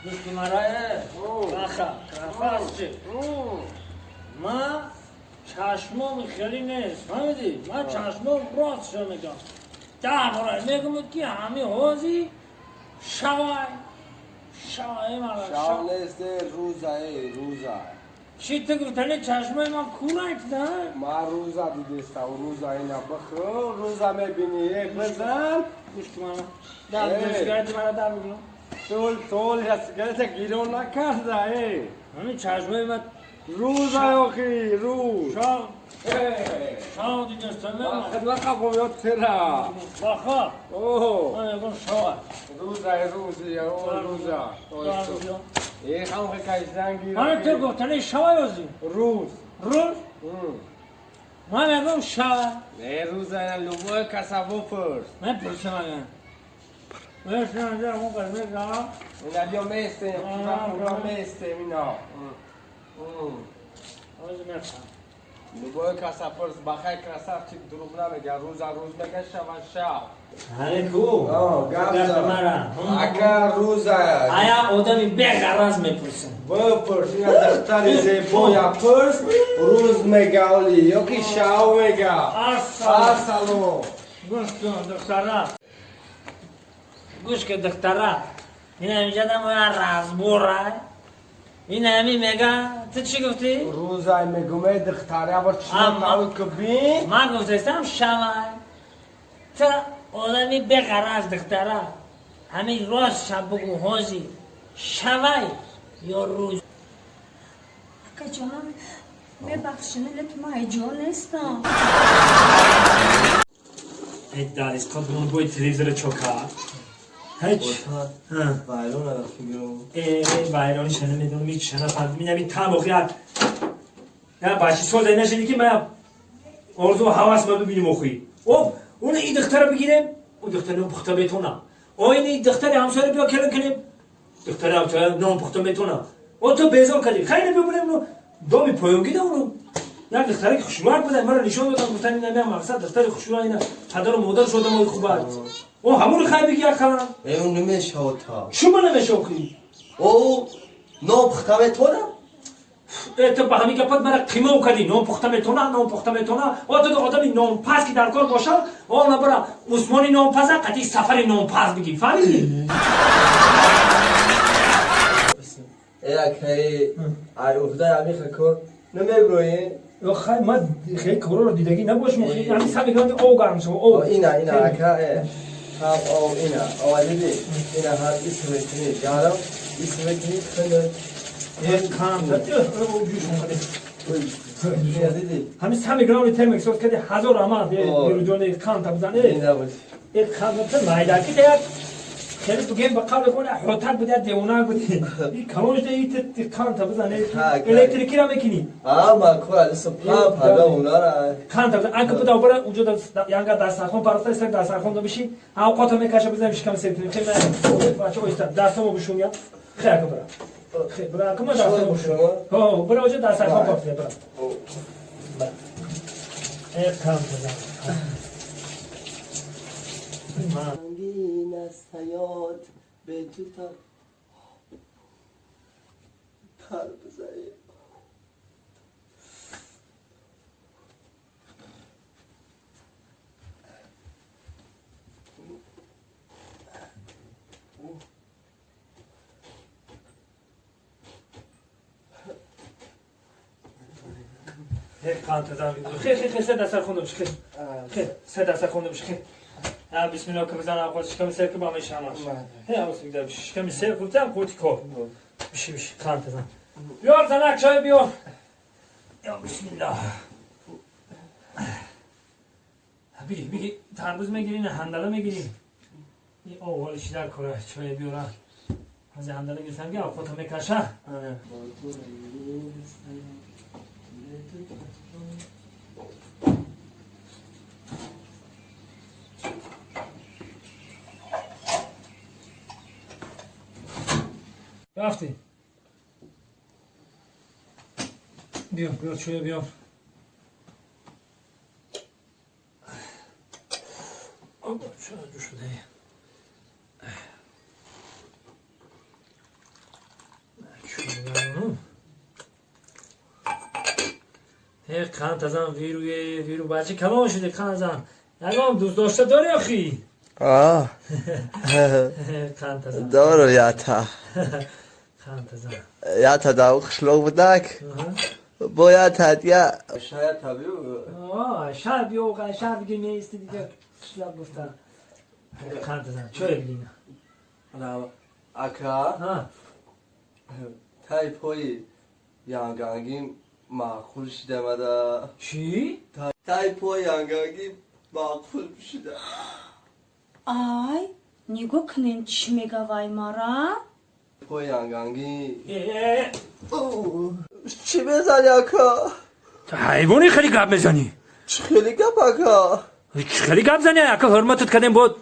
گوشت مرایه بخه کفاستی من چشمام خیلی نیست فهمیدی؟ من چشمام راست شو میگم درباره میگم که همه حوزی شوای مرا شو نیست روزه چی تو گفتنی چشمای من کورایت نه؟ من روزه دیدستم روزه اینا بخور روزه میبینی یک بزن گوشت مرا در سیگارت مرا در بگم طول یا سیگارت گیرو نکرده همین چشمای من روزه اخی روز شاو دیدستم من خدمت قبول یاد تیرا بخواه من میگم شوای روزه یک هم خیلی گیره من تو گفتنی شوای وزی روز من میگم شوای نه روزه اینا لوبای کسابو پرس من پرسم اگه مرسی نظر اون قلمه دارم اینا بیا میستیم اینا آزی مرسم لوبای کسا پرس بخیر کسا چی دروغ نمیگه روز میگه شب هره کو گفت مرا اگر روزه آیا آدمی بغرض میپرسن بپرس اینا دختر زیبا یا پرس روز میگه اولی یا که شب میگه ارسلو گوش کن دختره گوش که دختره این همیشه دم رازبوره این همی میگه تو چی گفتی؟ روزه میگه دختره اما چون ناوی کبی من گفتستم شوای تو آدمی بغرض دختره همین راست شب بگو حوزی شوای یا روز اکا جانم ببخشین لیکن من ایجا نیستم Hey Darius, kommt nun gut Televisor çoka. Hiç. بایرون رفیگرو Bayram şeniminden mi şena pandemine bir tam okuyar. Ya başı sol zeyne ki ben orada havas mı benim okuyu. Onu iyi doktora bigirem. O doktorun puhta betona. O iyi doktor hamsarı bir kelin kelim. Doktor hamsarı non puhta betona. O to bezol kali. Khayne bir bunu domi poyum gide onu. یا دختری خوشوار بوده مرا نشون دادن گفتن این نمیام مقصد دختری خوشوار اینا پدر و مادر شده ما خوبه او همون خیلی بگی اکلا اون نمیشه تا شما نمیشه کی او نو پختمه تو نه تو به همین گپات مرا قیمه کردی نو پختمه تو نه او تو آدمی نو پاس کی در کار باشه او نه برا عثمانی نو پاس قتی سفری نو پاس بگی فهمیدی که ای افدا یابی خکو نمیگویی خیلی من خیلی کورو رو دیدگی نباشم خیلی همین سمی گرانده او گرم شما او اینا اکا هم او اینا او دیدی اینا هر اسمتنی جارم اسمتنی خنده یک کام داد او جوشون کنه اینا دیدی همین سمی گرانده ترمک سوز کردی هزار آمد بیرو جونه یک کام تا بزنه اینا باش یک کام تا مایداکی دیگر خیلی تو گیم بقابل کنه حوتک بوده دیونا بودی این کامونش دیگه کام تا بزنه الکتریکی را میکنی ما کار سپا پادا اونا را کام تا بزنه انک بوده اوبره وجود یانگا دستخون پارسته است دستخون دو بشی ها قطعه میکشه بزنیم شکم سرکنیم خیلی بچه اوست دستمو بشونیا خیلی برا خیلی برا کما دستمو بشون ها برا وجود دستخون پارسته برا یک کام بزن رنگین است حیات به تو تا پر بزنی یک کانت دادم خیلی سه دست خونده بشه خیلی سه دست خونده بشه خیلی بسم الله که بزن اول شکم سر که با میشه همش هی آوس میگم شکم سر کوتاه کوتی کو بشه کانت دادم بیار زنک چای بیار یا بسم الله بگی ترمز میگیرین هندله میگیرین این اولش در کره چای بیار از هندله گرفتم که آفاتا میکشه رفتی بیار چویا بیار چرا جو شده قند ازم ویرو بچه کلام شده قند ازم نگام دوست داشته داری اخی آه قند ازم دارو یاتا قند ازم یاتا دا خشلو بدک باید هدیه شاید طبیعی شهر بیو شهر بگی میستی دیگه شلاب گفتم قند ازم چه بگیم اکا تایپوی یانگانگی معقول شده مدا چی؟ تایپوی یانگانگی معقول شده Ay, nigo knen çmega vay mara. تایپوی یانگانگی چی بزنی اکا؟ حیوانی خیلی گپ میزنی چی خیلی گپ اکا؟ خیلی گپ زنی اکا حرمتت کردیم بود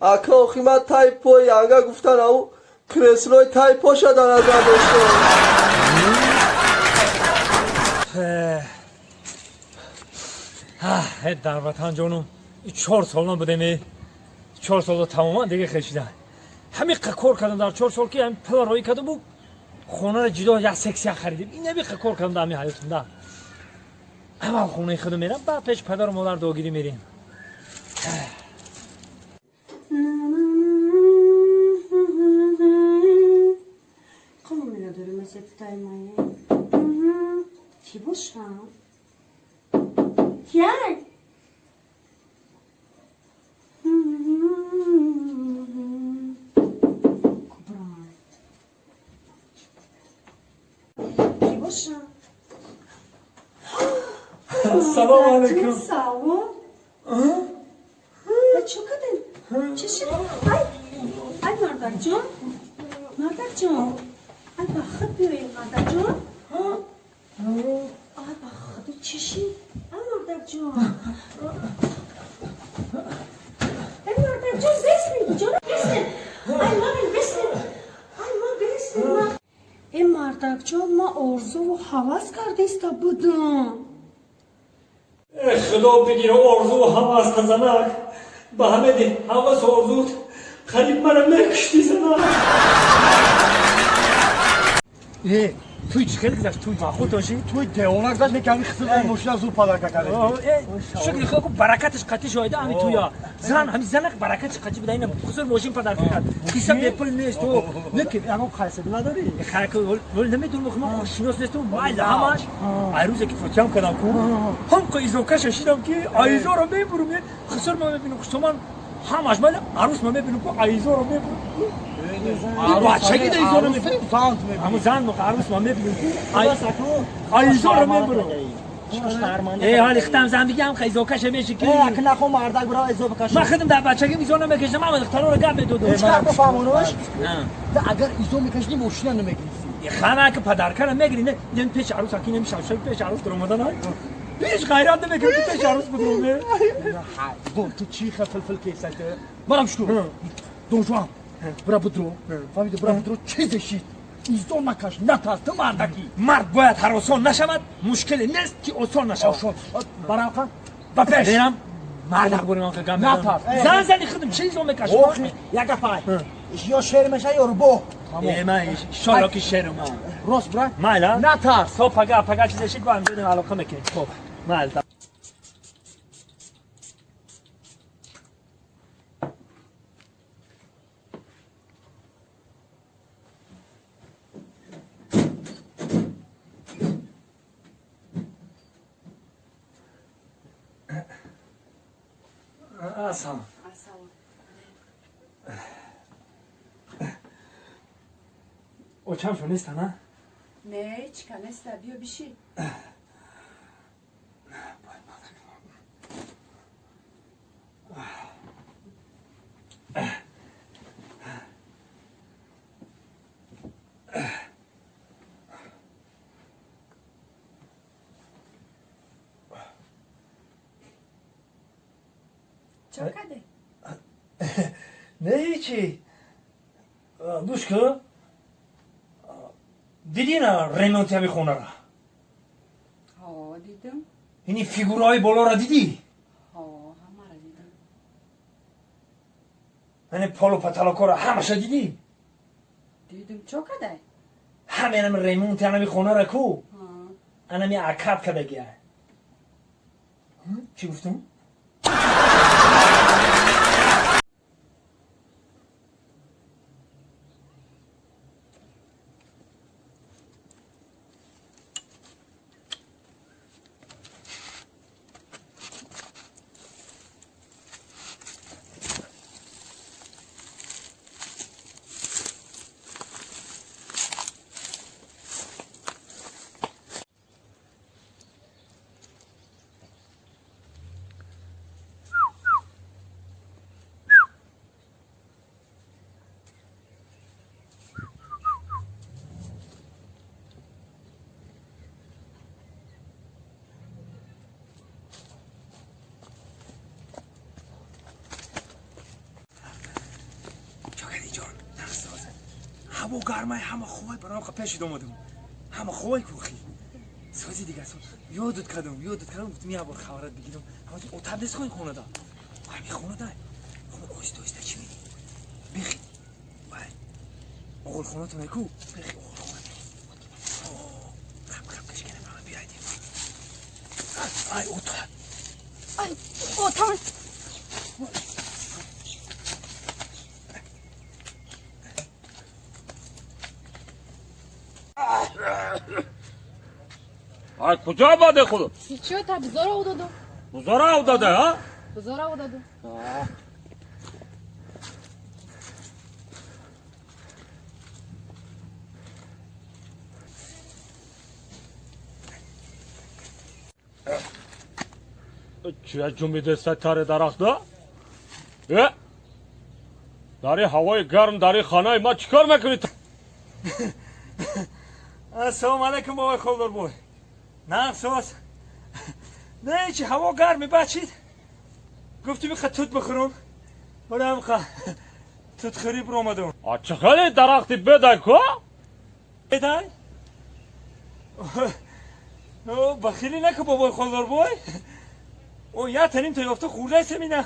اکا خیلی من تایپوی یانگا گفتن او کرسلوی تایپو شدن از من در وطن جانم این 4 سالان بودم 4 سال تماما دیگه خشیدن همین کار کردم در 4 سال که همین پدر روی کردم بود خونه رو جدا یک سکسیا خریدیم این نمی کار کردم در همین حیاتم ده اول خونه خودم میرم بعد پیش پدر و مادر داگیری میریم Como me la durum ese tutay maye. Ki boşa. Gel. Kubra. Ki boşa. Selamun aleyküm. Sağ ol. Ay çok adın. Çeşit. Ay. Ay Mardakcan. Mardakcan. Ay bakıp büyüyün Mardakcan. Ay bakıp çeşit. Ay Mardakcan. Ay Mardakcan besmin. Canım besmin. Ay Mardakcan besmin. Ay Mardakcan besmin. Ay Mardakcan ma orzu و havas کردیست بودم. خدا بگیره آرزو و حواس تزنک به همه دی حواس و آرزو قریب منو مکشتی زنک توی چی خیلی گذاشت توی خود داشتی؟ توی دیوانک داشت میکنی خسر ماشین زود پدر کرده شکری خدا که برکتش قطعی شایده همین تویا زن همین زنک برکتش قطعی بده اینم خسر ماشین پدر کرد کیسم نپل نیست تو نکن اما خیسه نداری خرک ول نمیدونم که من خوششناس نیستم مایل همش عروضه که فوتیام کردم کو هم که ایزوکا ششیدم که ایزو رو میبرم خسر ما میبینم خشتمان همش مال عروس ما میبینم که ایزو رو میبرم بچگی ده ایزو رو میبینم همون زن و عروس ما میبینم که ایزو رو میبرم حالی ختم زن بگم که ایزوکاش میشه که اگه نخو مردک برای ایزو بکشم من خودم در بچگی ایزو نمیکشم من اختراع رو گم میدودم چکار بفهمونوش اگر ایزو میکشنی ماشین نمیگیری خانه که پدر کردم میگیری نه این پیش عروس اکی نمیشم شاید پیش عروس در اومدن های پیش غیرت نمیکنم که پیش عروس بدرومه بون تو چی فلفل کیسه برم شو دون جوان برا بدرو فهمید برا بدرو چیزشید ایزو نکش نترس تو مردکی مرد باید هراسان نشود مشکلی نیست که آسان نشود برام کن با پیش برم مرد بریم که گم زن زنی خودم چیزو میکشم یک پای یا شیر میشه یا رو من شالا که شیرم راست برا مالا نترس تو پگا چیزشید با هم بدیم علاقه میکنی خب مال Asam. O çam şu nesta na? Ne çıkanesta diyor bir şey. Çok hadi. Ne hiçi? Duşka? دیدی نه ریمونتی همی خونه را ها دیدم. اینی فیگورهای بالا را دیدی؟ ها همه را دیدم. اینی پالو پتالاکا را همش دیدی؟ دیدم çok hadi. همینم ریمون تنمی خونه را کو انا می عقب کده گیه چی گفتم؟ هوا گرمه همه خوبه برام پیش اومدم همه خوبه کوخی سازی دیگه یادت کردم گفتم یه بار خبرت بگیرم اما تو اتاق نیست خونه دا همین خونه دا خونه اوست چی میگی بخی بای اول خونه تو نکو بخی اول خونه خب کش کنه برام بیایید ای اتاق آی کجا باده خودو؟ چیو تا بزارا او دادو بزارا او داده ها؟ بزارا او دادو چیه جنبیده ستاره درخته؟ داری هوای گرم داری خانه ما چیکار میکنی؟ السلام علیکم بابای خالدار بای نه سواس نه چی هوا گرمی بچید گفتی بخواه توت بخورم برای هم خواه توت خریب رو آمدم چقدر درختی بده که؟ بدای؟ بخیلی نکن بابای خالدار بای او یا تنیم تا یافته خورده سمینه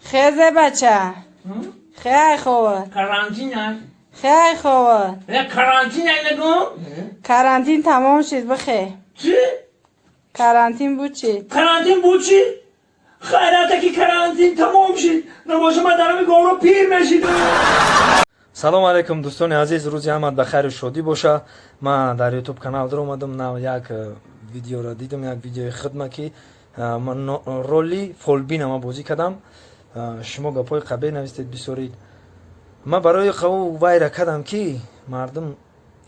خیزه بچه خیلی خوبه کرانتین هست خیلی خوبه نه کرانتین هست نگم کرانتین تمام شد بخیر چی؟ کرانتین بود چی؟ کرانتین بود چی؟ خیراته که کرانتین تمام شد نباشه من دارم گورو پیر نشید سلام علیکم دوستان عزیز روزی همت بخیر و شادی باشه من در یوتیوب کانال در اومدم نه یک ویدیو را دیدم یک ویدیو خدمتی من رولی فولبین ما بازی کردم شما گپای قبلی نوشتید بسورید من برای قو وایره کردم که مردم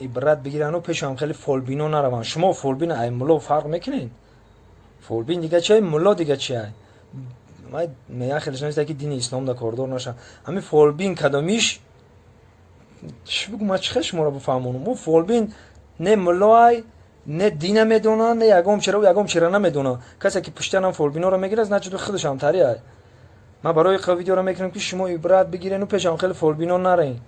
عبرت بگیرن و پیشم خیلی فولبینو نروان شما فولبین ای ملو فرق میکنین فولبین دیگه چیه ملا دیگه چیه من میگم خیلیش نمیشه که دین اسلام در کاردار نشه همین فولبین کدامیش چی بگم من چه شما رو بفهمونم مو فولبین نه ملای نه دین میدونن نه یگام چرا و یگام چرا نمیدونن کسی که پشتنم فولبینو رو میگیره از نچه خودش هم تریه من برای ویدیو رو میکنم که شما عبرت بگیرین و پیشم خیلی فولبینو نرین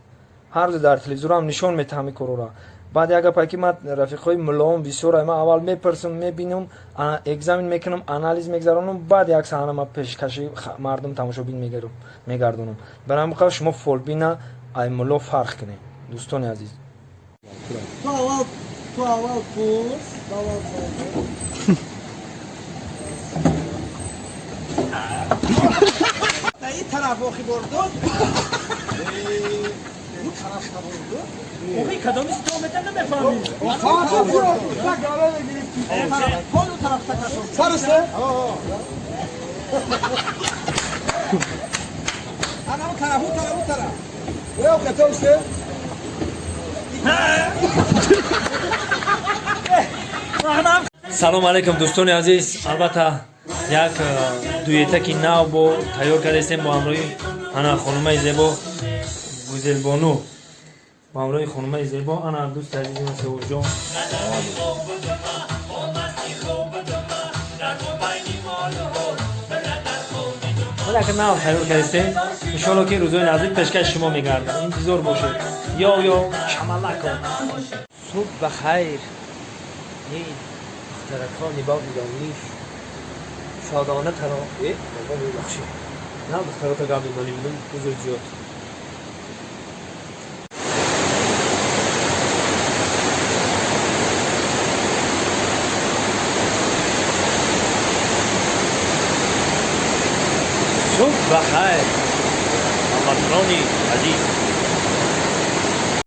هر دو در تلویزیون هم نشون میتهمی کرورا بعد اگه پاکی من رفیقای ملام بسیار من اول میپرسم میبینم اگزامین میکنم آنالیز میگذارونم بعد یک صحنه ما پیشکشی مردم تماشابین میگردونم برام میخوام شما فولبینا ای ملو فرق کنین دوستان عزیز تو اول پوست این طرف آخی بردن اون طرف بردن اوکی کدامی تو میتونم نمیفهمیم اون طرف تکشون سرسته؟ انا اون طرف او کتوسته؟ سلام علیکم دوستان عزیز البته یک دویتکی نو با تیار کرده استیم با همراهی انا خانومه زیبا گوزل بانو با همراهی خانومه زیبا انا دوست عزیزی من سهور جان ولی که نو تیار کرده استیم انشاءالله که روزهای نزدیک پیشکش شما میگردم انتظار باشه یا شمالک صبح بخیر درکانی با بیدانیش شادانه ترا بابا میبخشی نه دخترات قبل دانی بودم بزرگ زیاد صبح بخیر. محمد رانی عزیز